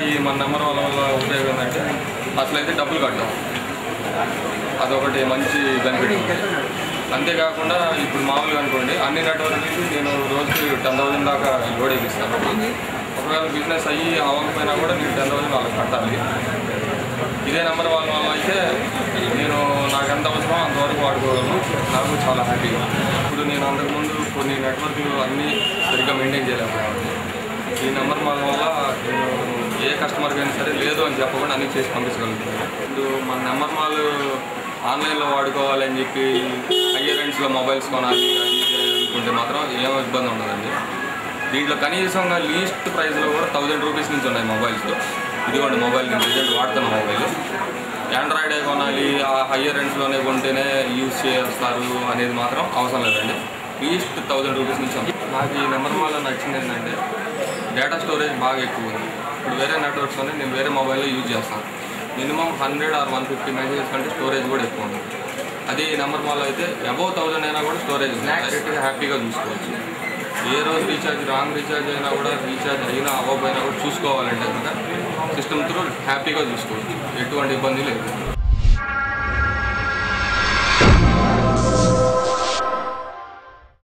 ఈ మన నెంబర్ వల్ల ఉపయోగం ఏంటంటే అసలైతే డబ్బులు కట్టాం, అదొకటి మంచి బెనిఫిట్ ఉంది. అంతేకాకుండా ఇప్పుడు మామూలుగా అనుకోండి అన్ని నెట్వర్క్కి నేను రోజుకి 10,000 దాకా లోడ్ వేపిస్తాను. ఒకవేళ బిజినెస్ అయ్యి అవ్వకపోయినా కూడా నేను 10,000 వాళ్ళకి కట్టాలి. ఇదే నెంబర్ వాళ్ళ వల్ల అయితే నేను నాకు ఎంత అవసరమో అంతవరకు వాడుకోగలను, నాకు చాలా హ్యాపీగా. ఇప్పుడు నేను అంతకుముందు కొన్ని నెట్వర్క్లు అన్నీ సరిగ్గా మెయింటైన్ చేయలేకపోయాను. ఈ నెంబర్ వల్ల నేను ఏ కస్టమర్కి అయినా సరే లేదు అని చెప్పకుండా అన్నీ చేసి పంపించగలుగుతాను. ఇప్పుడు మన నెంబర్ వాళ్ళు ఆన్లైన్లో వాడుకోవాలని చెప్పి హయ్యర్ రేంజ్లో మొబైల్స్ కొనాలి అది అనుకుంటే మాత్రం ఏమో ఇబ్బంది ఉండదండి. దీంట్లో కనీసంగా లీస్ట్ ప్రైస్లో కూడా 1,000 రూపీస్ నుంచి ఉన్నాయి మొబైల్స్. ఇదిగోండి మొబైల్ నేను రిజల్ట్ వాడుతున్న మొబైల్. ఆండ్రాయిడే కొనాలి, ఆ హయ్యర్ రేంజ్లోనే కొంటేనే యూజ్ చేస్తారు అనేది మాత్రం అవసరం లేదండి. లీస్ట్ 1,000 రూపీస్ నుంచి ఉంది. నాకు ఈ నెంబర్ వల్ల నచ్చింది ఏంటంటే డేటా స్టోరేజ్ బాగా ఎక్కువ ఉంది. ఇప్పుడు వేరే నెట్వర్క్స్లోనే నేను వేరే మొబైల్లో యూజ్ చేస్తాను. మినిమం 100 or 150 మెగాబైట్స్ కంటే స్టోరేజ్ కూడా ఎక్కువ ఉంది. అదే ఈ నెంబర్ వల్ల అయితే అబౌవ్ 1,000 అయినా కూడా స్టోరేజ్ ఉంది. డైరెక్ట్గా హ్యాపీగా చూసుకోవచ్చు. ఏ రోజు రీఛార్జ్ రాంగ్ రీఛార్జ్ అయినా కూడా రీఛార్జ్ అయినా అవ్వకపోయినా కూడా చూసుకోవాలంటే కనుక సిస్టమ్ త్రూ హ్యాపీగా చూసుకోవచ్చు, ఎటువంటి ఇబ్బంది లేదు.